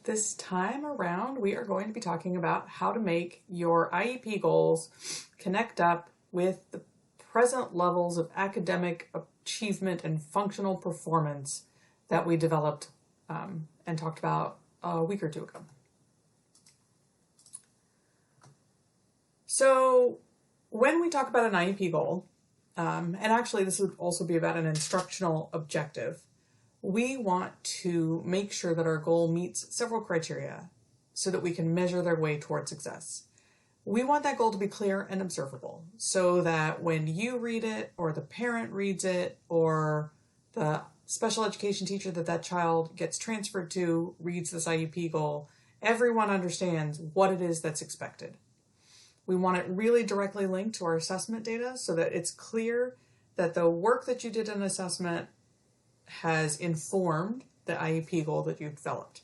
This time around, we are going to be talking about how to make your IEP goals connect up with the present levels of academic achievement and functional performance that we developed and talked about a week or two ago. So when we talk about an IEP goal, and actually this would also be about an instructional objective, we want to make sure that our goal meets several criteria so that we can measure their way toward success. We want that goal to be clear and observable so that when you read it, or the parent reads it, or the special education teacher that child gets transferred to reads this IEP goal, everyone understands what it is that's expected. We want it really directly linked to our assessment data so that it's clear that the work that you did in assessment has informed the IEP goal that you've developed.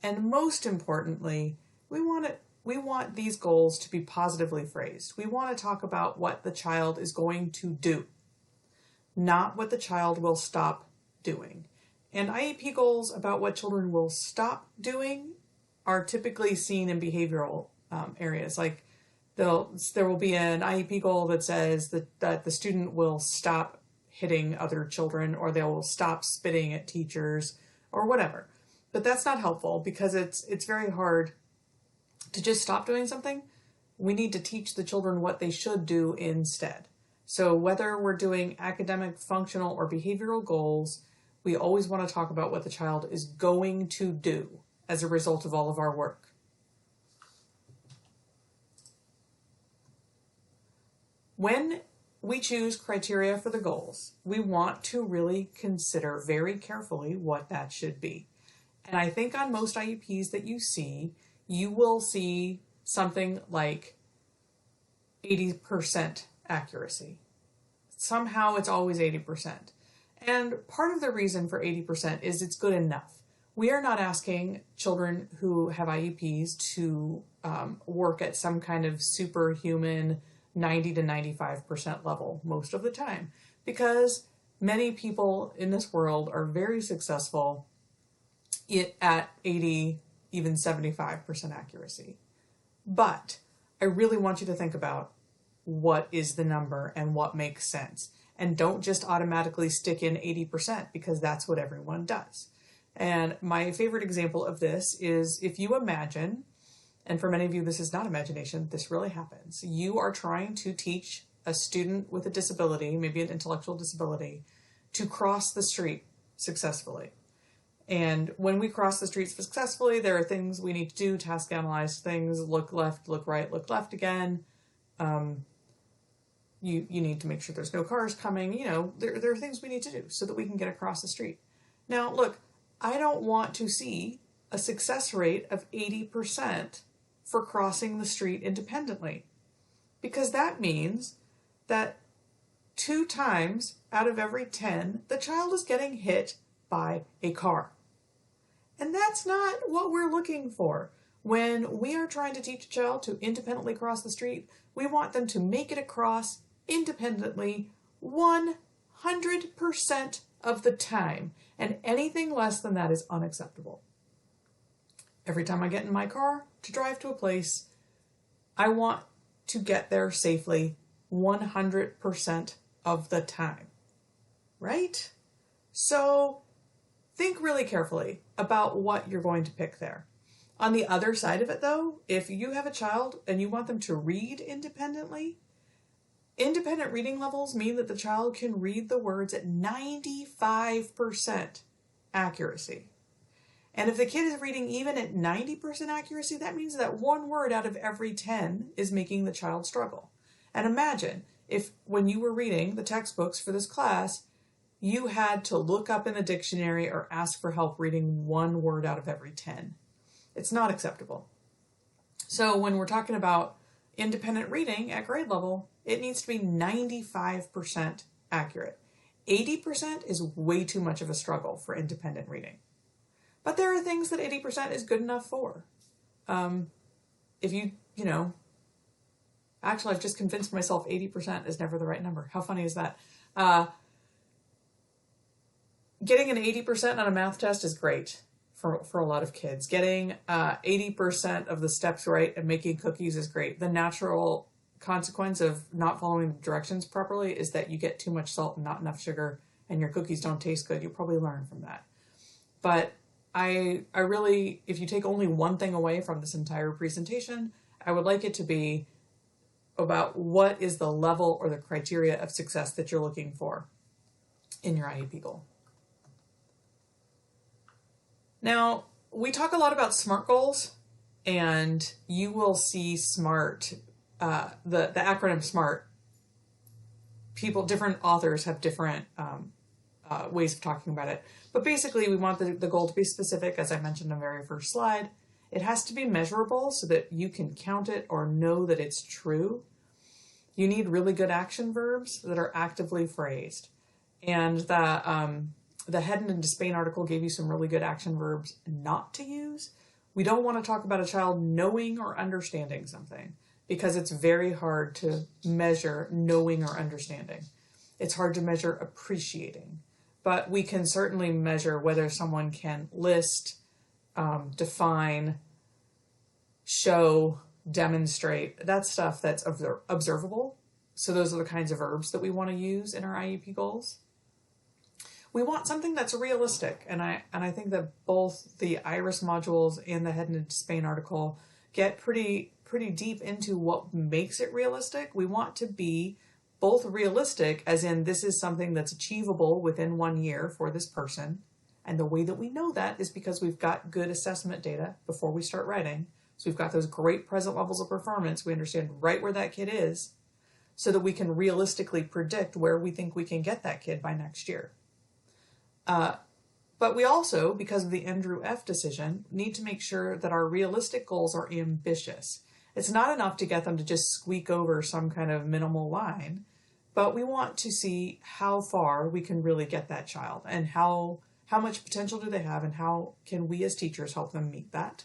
And most importantly, we want these goals to be positively phrased. We want to talk about what the child is going to do, not what the child will stop doing. And IEP goals about what children will stop doing are typically seen in behavioral areas. Like there will be an IEP goal that says that the student will stop hitting other children, or they will stop spitting at teachers, or whatever. But that's not helpful because it's very hard to just stop doing something. We need to teach the children what they should do instead. So whether we're doing academic, functional, or behavioral goals, we always want to talk about what the child is going to do as a result of all of our work. When we choose criteria for the goals, we want to really consider very carefully what that should be. And I think on most IEPs that you will see something like 80% accuracy. Somehow it's always 80%. And part of the reason for 80% is it's good enough. We are not asking children who have IEPs to work at some kind of superhuman 90 to 95% level most of the time, because many people in this world are very successful at 80, even 75% accuracy. But I really want you to think about what is the number and what makes sense. And don't just automatically stick in 80% because that's what everyone does. And my favorite example of this is if you imagine, and for many of you, this is not imagination, this really happens. You are trying to teach a student with a disability, maybe an intellectual disability, to cross the street successfully. And when we cross the street successfully, there are things we need to do, task analyze things, look left, look right, look left again. You need to make sure there's no cars coming. You know, there are things we need to do so that we can get across the street. Now, look, I don't want to see a success rate of 80% for crossing the street independently, because that means that 2 times out of every 10, the child is getting hit by a car. And that's not what we're looking for. When we are trying to teach a child to independently cross the street, we want them to make it across independently 100% of the time, and anything less than that is unacceptable. Every time I get in my car to drive to a place, I want to get there safely 100% of the time, right? So think really carefully about what you're going to pick there. On the other side of it though, if you have a child and you want them to read independently, independent reading levels mean that the child can read the words at 95% accuracy. And if the kid is reading even at 90% accuracy, that means that 1 word out of every 10 is making the child struggle. And imagine if when you were reading the textbooks for this class, you had to look up in the dictionary or ask for help reading 1 word out of every 10. It's not acceptable. So when we're talking about independent reading at grade level, it needs to be 95% accurate. 80% is way too much of a struggle for independent reading. But there are things that 80% is good enough for. If actually I've just convinced myself 80% is never the right number. How funny is that? Getting an 80% on a math test is great. for a lot of kids. Getting 80% of the steps right and making cookies is great. The natural consequence of not following the directions properly is that you get too much salt and not enough sugar, and your cookies don't taste good. You probably learn from that. But I really, if you take only one thing away from this entire presentation, I would like it to be about what is the level or the criteria of success that you're looking for in your IEP goal. Now, we talk a lot about SMART goals, and you will see SMART, the acronym SMART. Different authors have different ways of talking about it. But basically, we want the goal to be specific, as I mentioned in the very first slide. It has to be measurable so that you can count it or know that it's true. You need really good action verbs that are actively phrased. And the Hedden and Despain article gave you some really good action verbs not to use. We don't want to talk about a child knowing or understanding something, because it's very hard to measure knowing or understanding. It's hard to measure appreciating, but we can certainly measure whether someone can list, define, show, demonstrate. That's stuff that's observable. So those are the kinds of verbs that we want to use in our IEP goals. We want something that's realistic, and I think that both the IRIS modules and the Hedden and Despain article get pretty deep into what makes it realistic. We want to be both realistic, as in this is something that's achievable within 1 year for this person, and the way that we know that is because we've got good assessment data before we start writing. So we've got those great present levels of performance. We understand right where that kid is, so that we can realistically predict where we think we can get that kid by next year. But we also, because of the Andrew F. decision, need to make sure that our realistic goals are ambitious. It's not enough to get them to just squeak over some kind of minimal line, but we want to see how far we can really get that child, and how much potential do they have, and how can we as teachers help them meet that.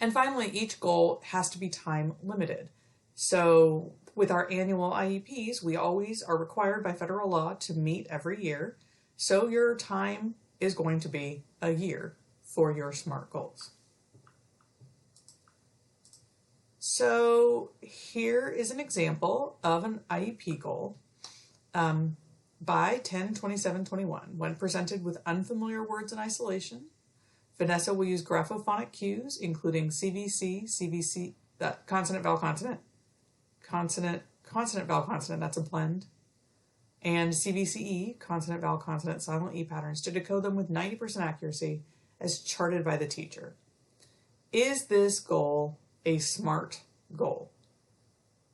And finally, each goal has to be time limited. So with our annual IEPs, we always are required by federal law to meet every year. So your time is going to be a year for your SMART goals. So here is an example of an IEP goal by 10/27/21. When presented with unfamiliar words in isolation, Vanessa will use graphophonic cues, including CVC, consonant, vowel, consonant, consonant, vowel, consonant, that's a blend, and CVCE, consonant, vowel, consonant, silent E patterns, to decode them with 90% accuracy as charted by the teacher. Is this goal a SMART goal?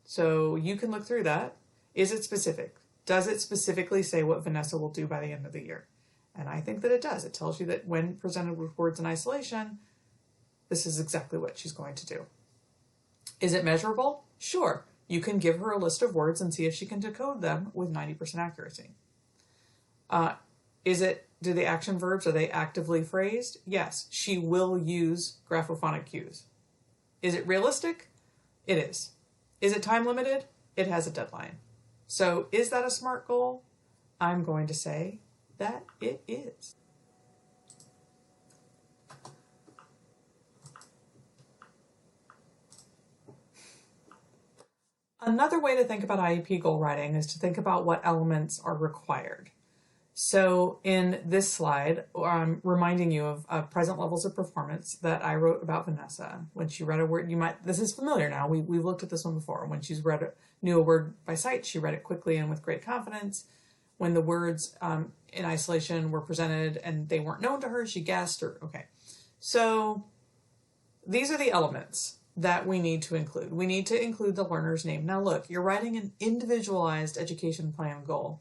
So you can look through that. Is it specific? Does it specifically say what Vanessa will do by the end of the year? And I think that it does. It tells you that when presented with words in isolation, this is exactly what she's going to do. Is it measurable? Sure. You can give her a list of words and see if she can decode them with 90% accuracy. Do the action verbs, are they actively phrased? Yes, she will use graphophonic cues. Is it realistic? It is. Is it time limited? It has a deadline. So is that a SMART goal? I'm going to say that it is. Another way to think about IEP goal writing is to think about what elements are required. So in this slide, I'm reminding you of present levels of performance that I wrote about Vanessa. When she read a word, this is familiar now, we've looked at this one before. When she's knew a word by sight, she read it quickly and with great confidence. When the words in isolation were presented and they weren't known to her, she guessed, okay. So these are the elements that we need to include. We need to include the learner's name. Now look, you're writing an individualized education plan goal.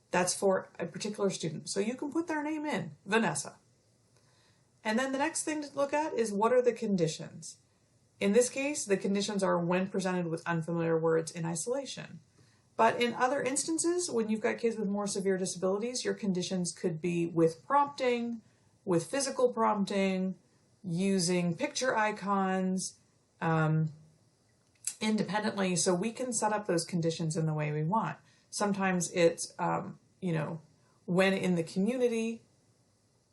That's for a particular student. So you can put their name in, Vanessa. And then the next thing to look at is, what are the conditions? In this case, the conditions are when presented with unfamiliar words in isolation. But in other instances, when you've got kids with more severe disabilities, your conditions could be with prompting, with physical prompting, using picture icons, independently. So we can set up those conditions in the way we want. Sometimes it's, when in the community,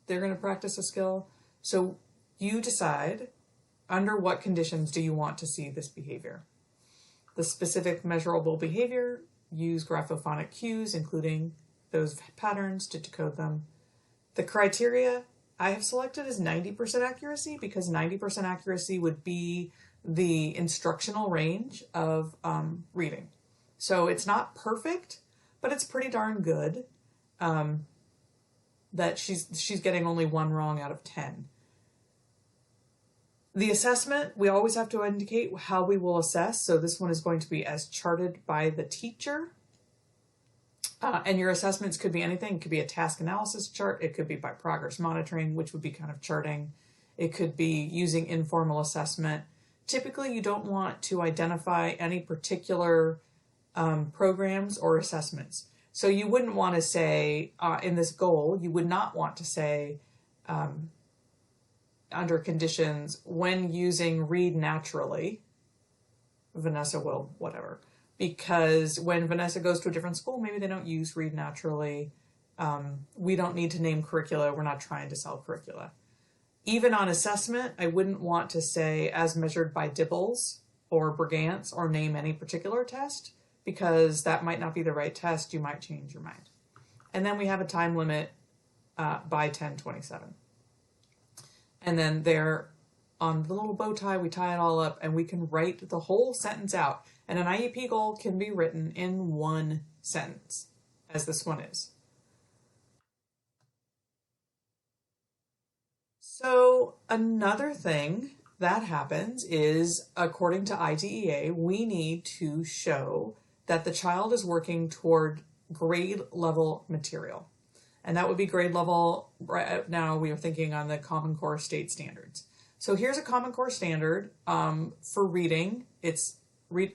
they're going to practice a skill. So you decide under what conditions do you want to see this behavior. The specific measurable behavior, use graphophonic cues, including those patterns to decode them. The criteria I have selected is 90% accuracy because 90% accuracy would be the instructional range of reading. So it's not perfect, but it's pretty darn good that she's getting only 1 wrong out of 10. The assessment, we always have to indicate how we will assess. So this one is going to be as charted by the teacher. And your assessments could be anything. It could be a task analysis chart. It could be by progress monitoring, which would be kind of charting. It could be using informal assessment. Typically, you don't want to identify any particular programs or assessments. So you wouldn't want to say, in this goal, you would not want to say, under conditions, when using read naturally, Vanessa will, whatever. Because when Vanessa goes to a different school, maybe they don't use read naturally. We don't need to name curricula. We're not trying to sell curricula. Even on assessment, I wouldn't want to say as measured by Dibbles or Brigance or name any particular test because that might not be the right test. You might change your mind. And then we have a time limit by 10:27. And then there on the little bow tie, we tie it all up and we can write the whole sentence out. And an IEP goal can be written in 1 sentence, as this one is. So another thing that happens is, according to IDEA, we need to show that the child is working toward grade level material. And that would be grade level, right now we are thinking on the Common Core state standards. So here's a Common Core standard for reading. It's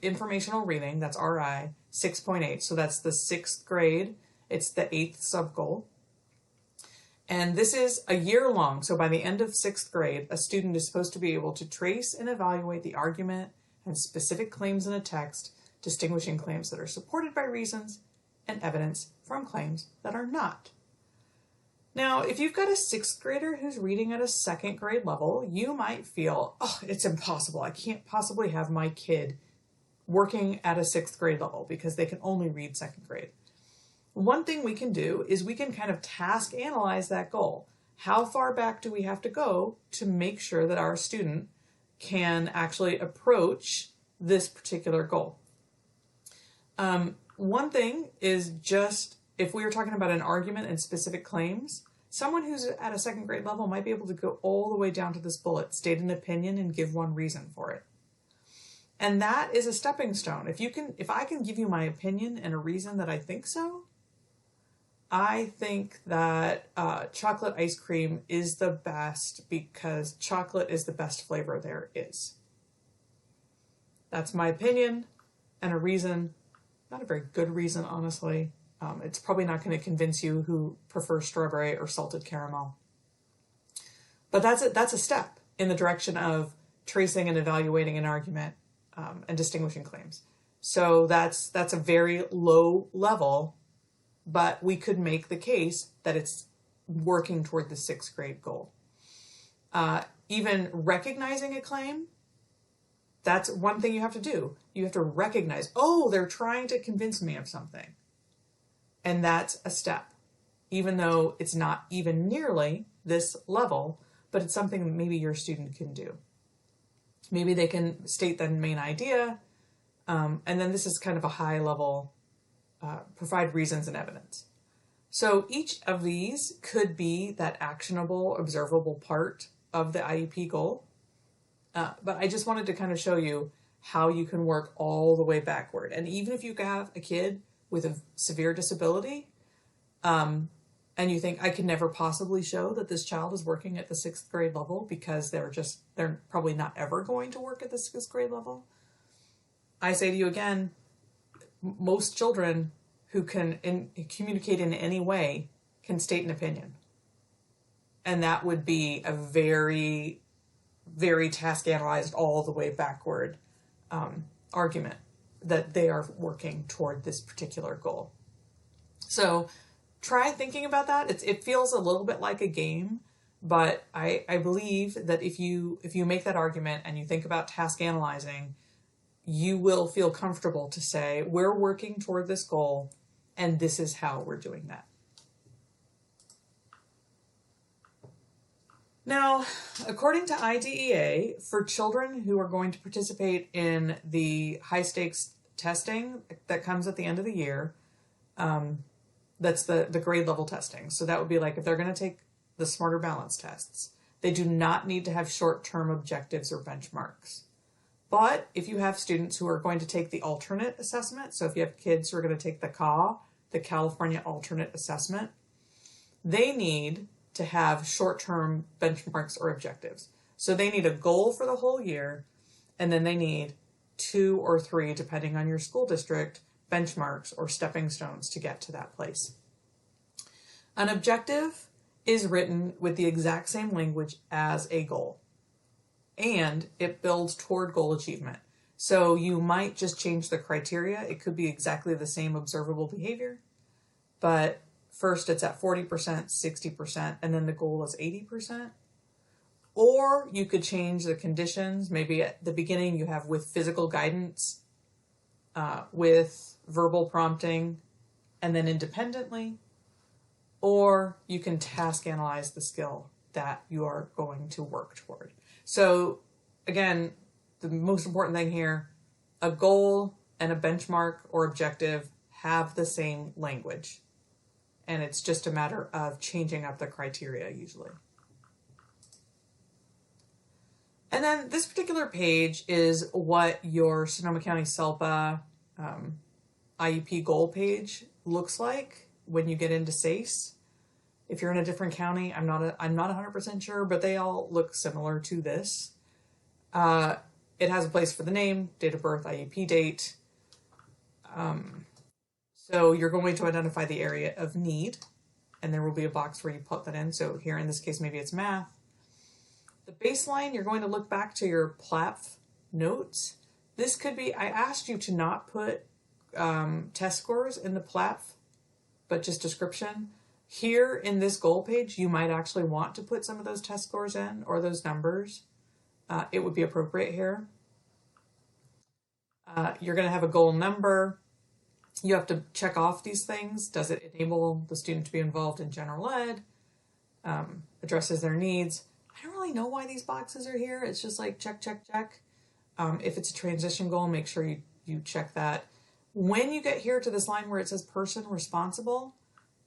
informational reading, that's RI, 6.8. So that's the 6th grade. It's the 8th sub-goal. And this is a year long. So by the end of 6th grade, a student is supposed to be able to trace and evaluate the argument and specific claims in a text, distinguishing claims that are supported by reasons and evidence from claims that are not. Now, if you've got a 6th grader who's reading at a 2nd grade level, you might feel, oh, it's impossible. I can't possibly have my kid working at a 6th grade level because they can only read 2nd grade. One thing we can do is we can kind of task analyze that goal. How far back do we have to go to make sure that our student can actually approach this particular goal? One thing is just, if we were talking about an argument and specific claims, someone who's at a 2nd grade level might be able to go all the way down to this bullet, state an opinion and give 1 reason for it. And that is a stepping stone. If I can give you my opinion and a reason that I think so, I think that chocolate ice cream is the best because chocolate is the best flavor there is. That's my opinion and a reason, not a very good reason, honestly. It's probably not going to convince you who prefers strawberry or salted caramel. But that's a step in the direction of tracing and evaluating an argument and distinguishing claims. So that's a very low level, but we could make the case that it's working toward the 6th grade goal. Even recognizing a claim, that's one thing you have to do. You have to recognize, oh, they're trying to convince me of something. And that's a step, even though it's not even nearly this level, but it's something maybe your student can do. Maybe they can state the main idea, and then this is kind of a high level, provide reasons and evidence. So each of these could be that actionable, observable part of the IEP goal. But I just wanted to kind of show you how you can work all the way backward. And even if you have a kid with a severe disability, and you think, I could never possibly show that this child is working at the 6th grade level because they're probably not ever going to work at the 6th grade level. I say to you again, most children who can communicate in any way can state an opinion. And that would be a very, very task analyzed all the way backward argument that they are working toward this particular goal. So try thinking about that. It feels a little bit like a game, but I believe that if you make that argument and you think about task analyzing, you will feel comfortable to say, we're working toward this goal, and this is how we're doing that. Now, according to IDEA, for children who are going to participate in the high stakes testing that comes at the end of the year, that's the grade level testing. So that would be like if they're going to take the Smarter Balance tests, they do not need to have short-term objectives or benchmarks. But if you have students who are going to take the alternate assessment, so if you have kids who are going to take the CAA, the California Alternate Assessment, they need to have short-term benchmarks or objectives. So they need a goal for the whole year, and then they need 2 or 3, depending on your school district, benchmarks or stepping stones to get to that place. An objective is written with the exact same language as a goal, and it builds toward goal achievement. So you might just change the criteria. It could be exactly the same observable behavior, but first it's at 40%, 60%, and then the goal is 80%. Or you could change the conditions. Maybe at the beginning you have with physical guidance, with verbal prompting, and then independently. Or you can task analyze the skill that you are going to work toward. So again, the most important thing here, a goal and a benchmark or objective have the same language. And it's just a matter of changing up the criteria usually. And then this particular page is what your Sonoma County SELPA IEP goal page looks like when you get into SACE. If you're in a different county, I'm not 100% sure, but they all look similar to this. It has a place for the name, date of birth, IEP date. So you're going to identify the area of need, and there will be a box where you put that in. So here in this case, maybe it's math. The baseline, you're going to look back to your PLAAFPS notes. This could be, I asked you to not put test scores in the PLAAFPS, but just description. Here in this goal page, you might actually want to put some of those test scores in or those numbers. It would be appropriate here. You're going to have a goal number. You have to check off these things. Does it enable the student to be involved in general ed? Addresses their needs. I don't really know why these boxes are here. It's just like check, check, check. If it's a transition goal, make sure you check that. When you get here to this line where it says person responsible,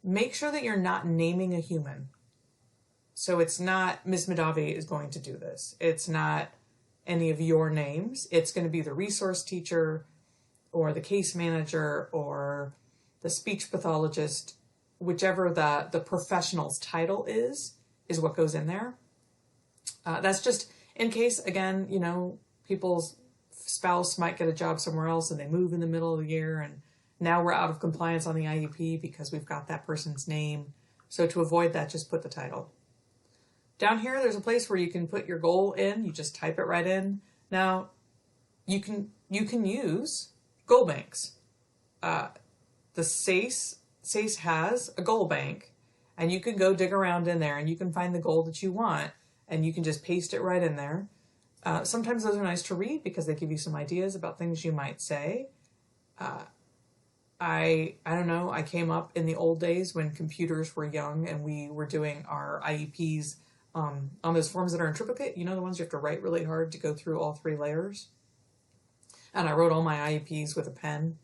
make sure that you're not naming a human. So it's not Ms. Madavi is going to do this. It's not any of your names. It's going to be the resource teacher or the case manager or the speech pathologist, whichever the professional's title is what goes in there. That's just in case, again, you know, people's spouse might get a job somewhere else and they move in the middle of the year and now we're out of compliance on the IEP because we've got that person's name. So to avoid that, just put the title. Down here, there's a place where you can put your goal in. You just type it right in. Now, you can use goal banks. The SACE has a goal bank, and you can go dig around in there and you can find the goal that you want and you can just paste it right in there. Sometimes those are nice to read because they give you some ideas about things you might say. I don't know, I came up in the old days when computers were young and we were doing our IEPs on those forms that are in triplicate, you know, the ones you have to write really hard to go through all 3 layers. And I wrote all my IEPs with a pen.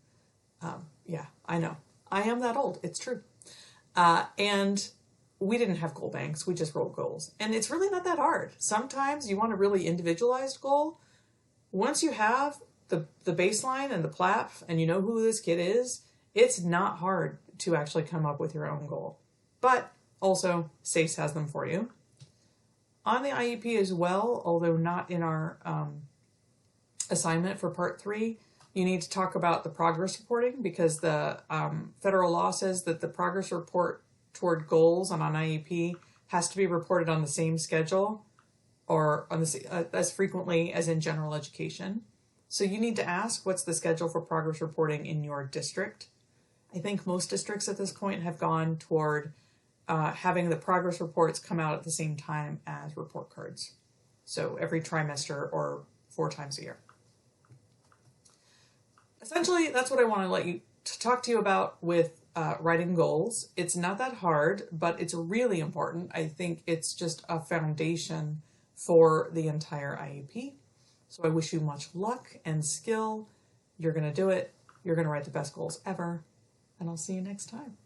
Yeah, I know. I am that old. It's true. And we didn't have goal banks. We just wrote goals. And it's really not that hard. Sometimes you want a really individualized goal. Once you have the baseline and the PLAAFPS and you know who this kid is, it's not hard to actually come up with your own goal. But also, SACE has them for you. On the IEP as well, although not in our assignment for part 3, you need to talk about the progress reporting because the federal law says that the progress report toward goals on an IEP has to be reported on the same schedule or on the as frequently as in general education. So you need to ask what's the schedule for progress reporting in your district. I think most districts at this point have gone toward having the progress reports come out at the same time as report cards. So every trimester or 4 times a year. Essentially, that's what I want to talk to you about with writing goals. It's not that hard, but it's really important. I think it's just a foundation for the entire IEP. So I wish you much luck and skill. You're going to do it. You're going to write the best goals ever. And I'll see you next time.